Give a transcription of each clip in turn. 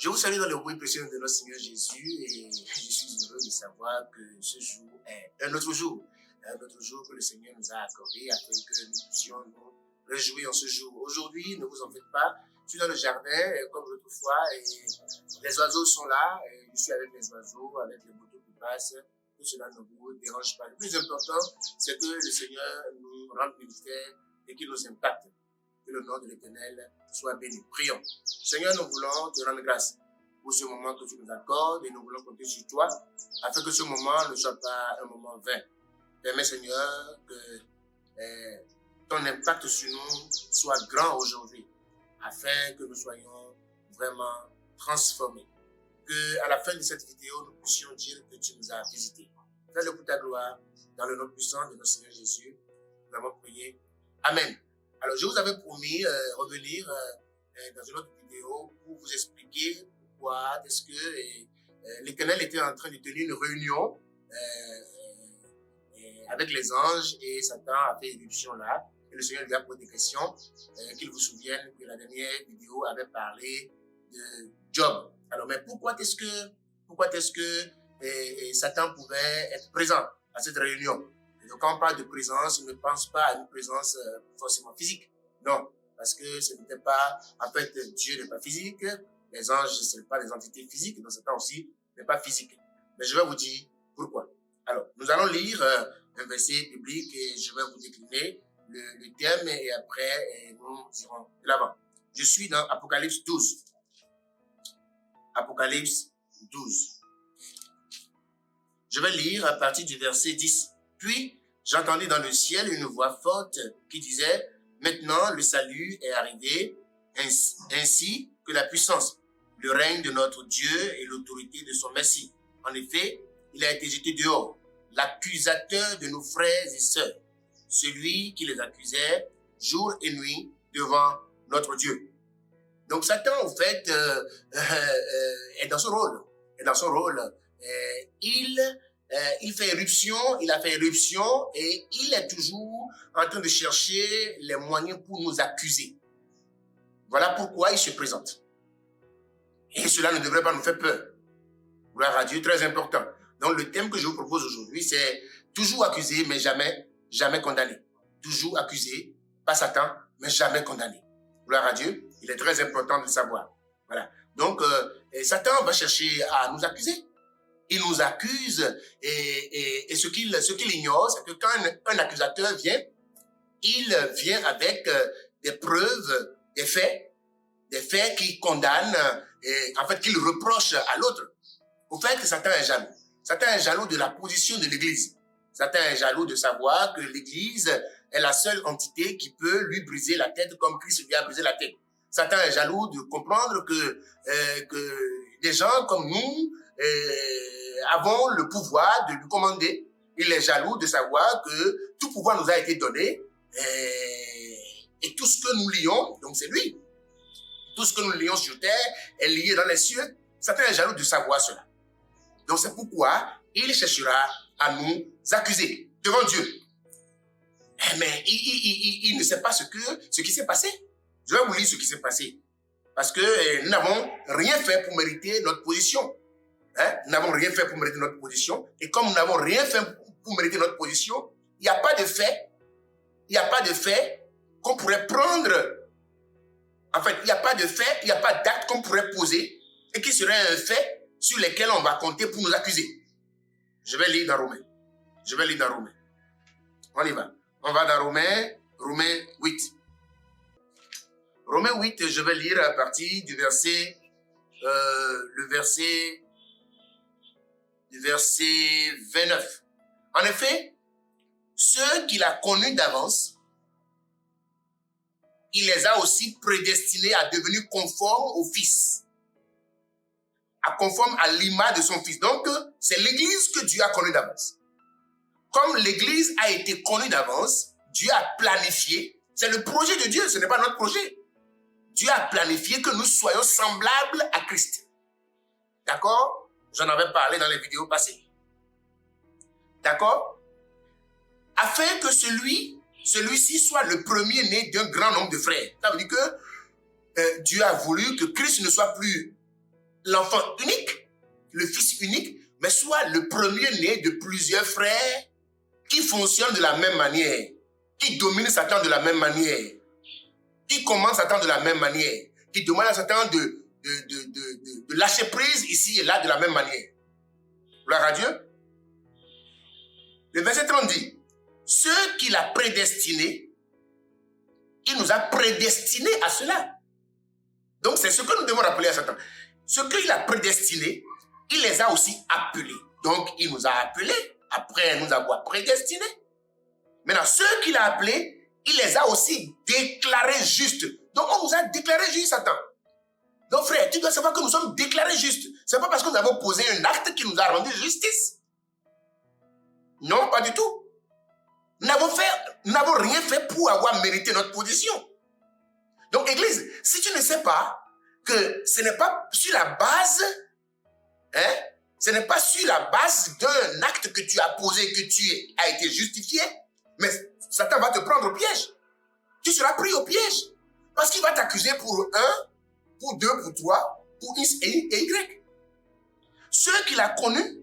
Je vous salue dans le bruit précieux de notre Seigneur Jésus et je suis heureux de savoir que ce jour est un autre jour que le Seigneur nous a accordé afin que nous puissions nous réjouir en ce jour. Aujourd'hui, ne vous en faites pas, je suis dans le jardin comme l'autre fois et les oiseaux sont là, et je suis avec les oiseaux, avec les motos qui passent, tout cela ne vous dérange pas. Le plus important, c'est que le Seigneur nous rende ministère et qu'il nous impacte. Que le nom de l'Éternel soit béni. Prions. Seigneur, nous voulons te rendre grâce pour ce moment que tu nous accordes et nous voulons compter sur toi afin que ce moment ne soit pas un moment vain. Permets, Seigneur, que ton impact sur nous soit grand aujourd'hui afin que nous soyons vraiment transformés. Que à la fin de cette vidéo, nous puissions dire que tu nous as visités. Fais-le pour ta gloire dans le nom puissant de notre Seigneur Jésus. Nous avons prié. Amen. Alors, je vous avais promis revenir dans une autre vidéo pour vous expliquer pourquoi est-ce que l'Éternel était en train de tenir une réunion avec les anges et Satan a fait éruption là. Et le Seigneur lui a posé des questions qu'il vous souvienne que la dernière vidéo avait parlé de Job. Alors, mais pourquoi est-ce que Satan pouvait être présent à cette réunion? Donc, quand on parle de présence, on ne pense pas à une présence forcément physique. Non, parce que ce n'était pas, en fait, Dieu n'est pas physique, les anges, ce n'est pas des entités physiques, donc Satan aussi n'est pas physique. Mais je vais vous dire pourquoi. Alors, nous allons lire un verset biblique et je vais vous décliner le thème et après, nous irons de l'avant. Je suis dans Apocalypse 12. Apocalypse 12. Je vais lire à partir du verset 10. Puis, j'entendis dans le ciel une voix forte qui disait, « Maintenant, le salut est arrivé, ainsi que la puissance, le règne de notre Dieu et l'autorité de son Messie. En effet, il a été jeté dehors, l'accusateur de nos frères et sœurs, celui qui les accusait jour et nuit devant notre Dieu. » Donc, Satan, en fait, est dans son rôle. Il fait éruption, il a fait éruption et il est toujours en train de chercher les moyens pour nous accuser. Voilà pourquoi il se présente. Et cela ne devrait pas nous faire peur. Gloire à Dieu, très important. Donc le thème que je vous propose aujourd'hui, c'est toujours accusé, mais jamais condamné. Toujours accusé, pas Satan, mais jamais condamné. Gloire à Dieu, il est très important de le savoir. Voilà. Donc Satan va chercher à nous accuser. Il nous accuse et ce qu'il ignore, c'est que quand un accusateur vient, il vient avec des preuves, des faits qui condamnent et en fait qu'il reproche à l'autre. Au fait, Satan est jaloux. Satan est jaloux de la position de l'Église. Satan est jaloux de savoir que l'Église est la seule entité qui peut lui briser la tête comme Christ lui a brisé la tête. Satan est jaloux de comprendre que des gens comme nous avons le pouvoir de lui commander. Il est jaloux de savoir que tout pouvoir nous a été donné et tout ce que nous lions, donc c'est lui. Tout ce que nous lions sur terre est lié dans les cieux. Satan est jaloux de savoir cela. Donc c'est pourquoi il cherchera à nous accuser devant Dieu. Mais il ne sait pas ce qui s'est passé. Je vais vous lire ce qui s'est passé. Parce que nous n'avons rien fait pour mériter notre position. Nous n'avons rien fait pour mériter notre position. Et comme nous n'avons rien fait pour mériter notre position, il n'y a pas de fait qu'on pourrait prendre. En fait, il n'y a pas de fait, il n'y a pas d'acte qu'on pourrait poser et qui serait un fait sur lequel on va compter pour nous accuser. Je vais lire dans Romains. On y va. On va dans Romains 8. Romains 8, je vais lire à partir du verset 29. En effet, ceux qu'il a connus d'avance, il les a aussi prédestinés à devenir conformes au Fils. Conformes à l'image de son Fils. Donc, c'est l'Église que Dieu a connue d'avance. Comme l'Église a été connue d'avance, Dieu a planifié. C'est le projet de Dieu, ce n'est pas notre projet. Dieu a planifié que nous soyons semblables à Christ. D'accord? J'en avais parlé dans les vidéos passées. D'accord? Afin que celui-ci soit le premier-né d'un grand nombre de frères. Ça veut dire que Dieu a voulu que Christ ne soit plus l'enfant unique, le fils unique, mais soit le premier-né de plusieurs frères qui fonctionnent de la même manière, qui dominent Satan de la même manière, qui commandent Satan de la même manière, qui demandent à Satan de lâcher prise ici et là de la même manière. Gloire à Dieu. Le verset 30 dit, ceux qu'il a prédestinés, il nous a prédestinés à cela. Donc c'est ce que nous devons rappeler à Satan. Ce qu'il a prédestiné, il les a aussi appelés. Donc il nous a appelés, après nous avoir prédestinés. Maintenant, ceux qu'il a appelés, il les a aussi déclarés justes. Donc on nous a déclarés justes, Satan. Donc frère, tu dois savoir que nous sommes déclarés justes. Ce n'est pas parce que nous avons posé un acte qui nous a rendu justice. Non, pas du tout. Nous n'avons rien fait pour avoir mérité notre position. Donc, Église, si tu ne sais pas que ce n'est pas sur la base, ce n'est pas sur la base d'un acte que tu as posé, que tu as été justifié, mais Satan va te prendre au piège. Tu seras pris au piège. Parce qu'il va t'accuser pour 1, pour 2, pour 3, pour X et Y. Ceux qu'il a connus,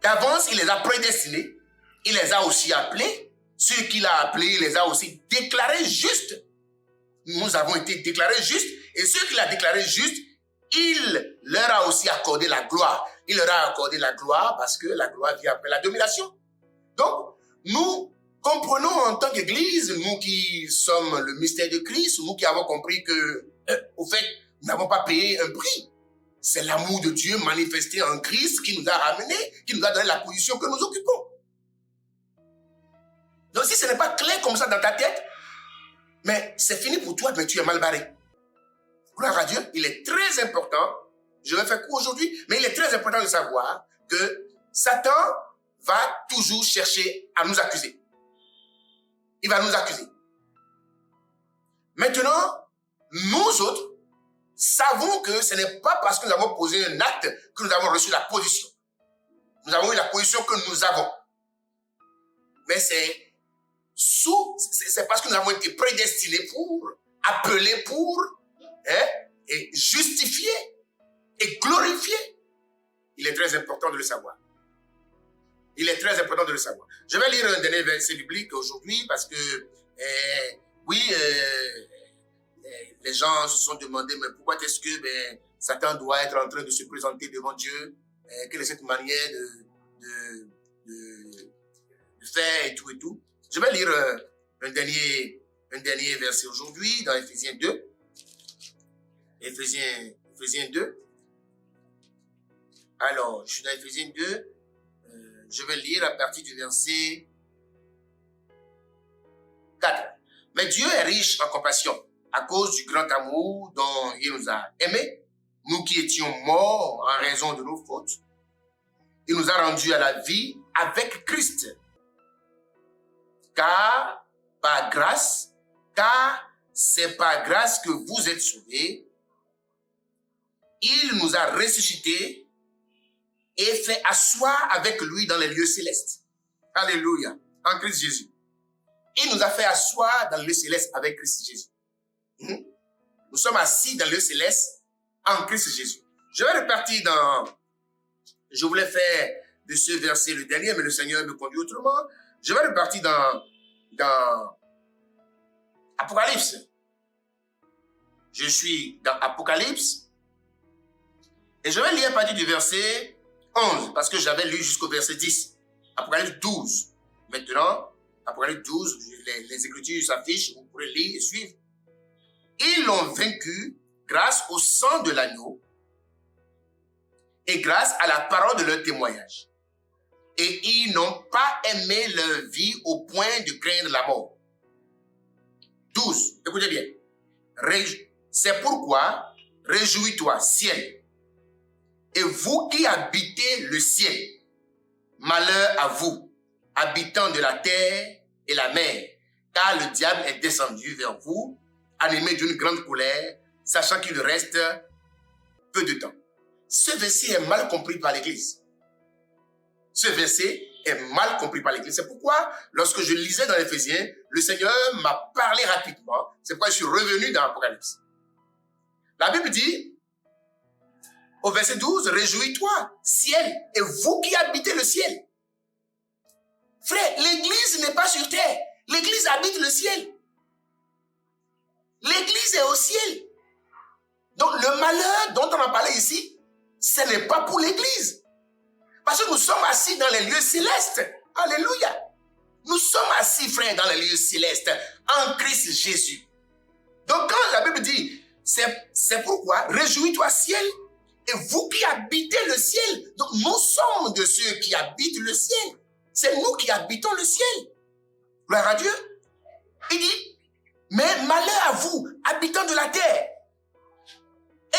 d'avance, il les a prédestinés, il les a aussi appelés. Ceux qu'il a appelés, il les a aussi déclarés justes. Nous avons été déclarés justes. Et ceux qu'il a déclarés justes, il leur a aussi accordé la gloire. Il leur a accordé la gloire parce que la gloire vient après la domination. Donc, nous comprenons en tant qu'Église, nous qui sommes le mystère de Christ, nous qui avons compris que, au fait, nous n'avons pas payé un prix. C'est l'amour de Dieu manifesté en Christ qui nous a ramenés, qui nous a donné la position que nous occupons. Donc si ce n'est pas clair comme ça dans ta tête, mais c'est fini pour toi, mais tu es mal barré. Gloire à Dieu, il est très important, je vais faire court aujourd'hui, mais il est très important de savoir que Satan va toujours chercher à nous accuser. Il va nous accuser. Maintenant, nous autres, savons que ce n'est pas parce que nous avons posé un acte que nous avons reçu la position. Nous avons eu la position que nous avons. Mais c'est parce que nous avons été prédestinés pour, appelés pour, et justifiés et glorifiés. Il est très important de le savoir. Il est très important de le savoir. Je vais lire un dernier verset biblique aujourd'hui parce que, les gens se sont demandé, mais pourquoi est-ce que Satan doit être en train de se présenter devant Dieu? Quelle est cette manière de faire et tout et tout? Je vais lire un dernier verset aujourd'hui dans Éphésiens 2. Éphésiens 2. Alors, je suis dans Éphésiens 2. Je vais lire à partir du verset 4. Mais Dieu est riche en compassion à cause du grand amour dont il nous a aimés, nous qui étions morts en raison de nos fautes. Il nous a rendus à la vie avec Christ. Car c'est par grâce que vous êtes sauvés. Il nous a ressuscités et fait asseoir avec lui dans les lieux célestes. Alléluia. En Christ Jésus. Il nous a fait asseoir dans le lieu céleste avec Christ Jésus. Nous sommes assis dans le lieu céleste en Christ Jésus. Je vais repartir je voulais faire de ce verset le dernier, mais le Seigneur me conduit autrement. Je vais repartir dans Apocalypse. Je suis dans Apocalypse. Et je vais lire à partir du verset 11, parce que j'avais lu jusqu'au verset 10. Apocalypse 12. Maintenant, Apocalypse 12, les Écritures s'affichent, vous pourrez lire et suivre. Ils l'ont vaincu grâce au sang de l'agneau et grâce à la parole de leur témoignage. Et ils n'ont pas aimé leur vie au point de craindre la mort. 12. Écoutez bien. C'est pourquoi, réjouis-toi, ciel. Et vous qui habitez le ciel, malheur à vous, habitants de la terre et la mer, car le diable est descendu vers vous, animé d'une grande colère, sachant qu'il reste peu de temps. Ce verset est mal compris par l'Église. Ce verset est mal compris par l'Église. C'est pourquoi, lorsque je lisais dans l'Éphésiens, le Seigneur m'a parlé rapidement. C'est pourquoi je suis revenu dans l'Apocalypse. La Bible dit, au verset 12, réjouis-toi, ciel, et vous qui habitez le ciel. Frère, l'église n'est pas sur terre. L'église habite le ciel. L'église est au ciel. Donc le malheur dont on a parlé ici, ce n'est pas pour l'église. Parce que nous sommes assis dans les lieux célestes. Alléluia. Nous sommes assis, frère, dans les lieux célestes, en Christ Jésus. Donc quand la Bible dit, c'est pourquoi, réjouis-toi ciel, et vous qui habitez le ciel. Donc nous sommes de ceux qui habitent le ciel. C'est nous qui habitons le ciel. Gloire à Dieu. Il dit, mais malheur à vous, habitants de la terre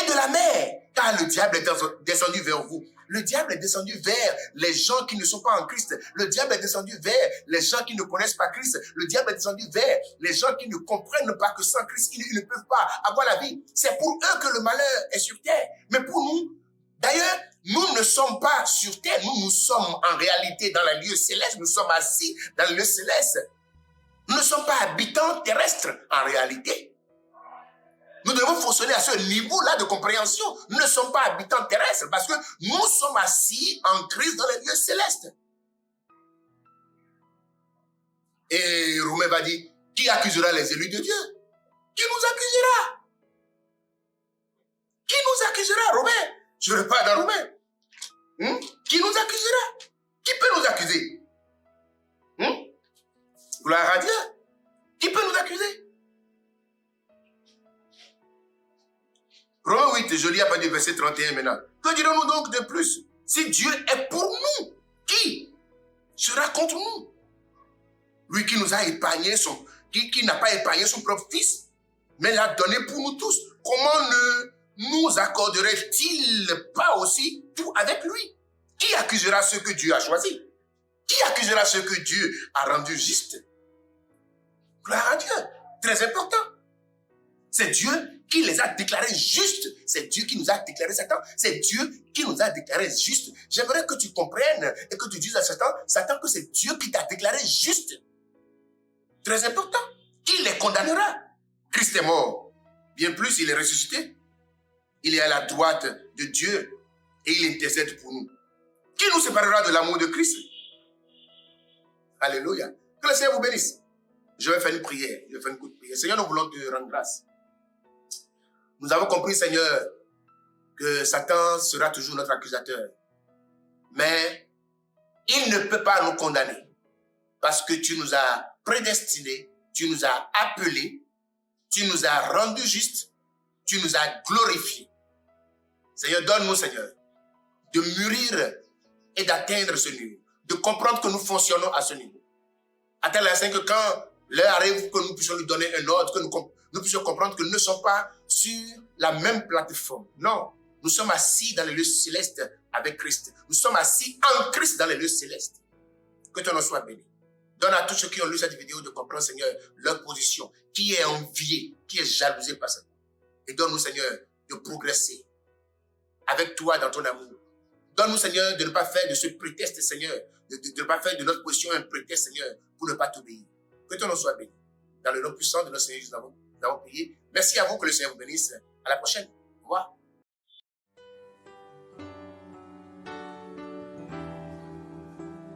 et de la mer, car le diable est descendu vers vous. Le diable est descendu vers les gens qui ne sont pas en Christ. Le diable est descendu vers les gens qui ne connaissent pas Christ. Le diable est descendu vers les gens qui ne comprennent pas que sans Christ, ils ne peuvent pas avoir la vie. C'est pour eux que le malheur est sur terre. Mais pour nous, d'ailleurs, nous ne sommes pas sur terre. Nous sommes en réalité dans les lieux célestes. Nous sommes assis dans les lieux célestes. Nous ne sommes pas habitants terrestres en réalité. Nous devons fonctionner à ce niveau-là de compréhension. Nous ne sommes pas habitants terrestres parce que nous sommes assis en Christ dans les lieux célestes. Et Romain va dire, qui accusera les élus de Dieu? Qui nous accusera? Qui nous accusera, Romain? Je ne pas dans Romain. Qui nous accusera? Qui peut nous accuser? Gloire à Dieu. Qui peut nous accuser? Romains 8, je lis à partir du verset 31 maintenant. Que dirons-nous donc de plus? Si Dieu est pour nous, qui sera contre nous? Lui qui nous a épargné, qui n'a pas épargné son propre fils, mais l'a donné pour nous tous. Comment ne nous accorderait-il pas aussi tout avec lui? Qui accusera ceux que Dieu a choisis? Qui accusera ceux que Dieu a rendus justes? Gloire à Dieu. Très important. C'est Dieu qui les a déclarés justes. C'est Dieu qui nous a déclarés Satan. C'est Dieu qui nous a déclarés justes. J'aimerais que tu comprennes et que tu dises à Satan que c'est Dieu qui t'a déclaré juste. Très important. Qui les condamnera? Christ est mort. Bien plus, il est ressuscité. Il est à la droite de Dieu et il intercède pour nous. Qui nous séparera de l'amour de Christ? Alléluia. Que le Seigneur vous bénisse. Je vais faire une prière. Je vais faire une courte prière. Seigneur, nous voulons te rendre grâce. Nous avons compris, Seigneur, que Satan sera toujours notre accusateur. Mais il ne peut pas nous condamner parce que tu nous as prédestinés, tu nous as appelés, tu nous as rendus justes, tu nous as glorifiés. Seigneur, donne-nous, Seigneur, de mûrir et d'atteindre ce niveau, de comprendre que nous fonctionnons à ce niveau. À tel instant que quand l'heure arrive, que nous puissions lui donner un ordre, que nous puissions comprendre que nous ne sommes pas sur la même plateforme. Non, nous sommes assis dans les lieux célestes avec Christ. Nous sommes assis en Christ dans les lieux célestes. Que ton nom soit béni. Donne à tous ceux qui ont lu cette vidéo de comprendre, Seigneur, leur position, qui est envié, qui est jalousé par ça. Et donne-nous, Seigneur, de progresser avec toi dans ton amour. Donne-nous, Seigneur, de ne pas faire de ce prétexte, Seigneur, de ne pas faire de notre position un prétexte, Seigneur, pour ne pas t'obéir. Que ton nom soit béni. Dans le nom puissant de notre Seigneur, nous avons prié. Merci à vous, que le Seigneur vous bénisse. À la prochaine. Au revoir.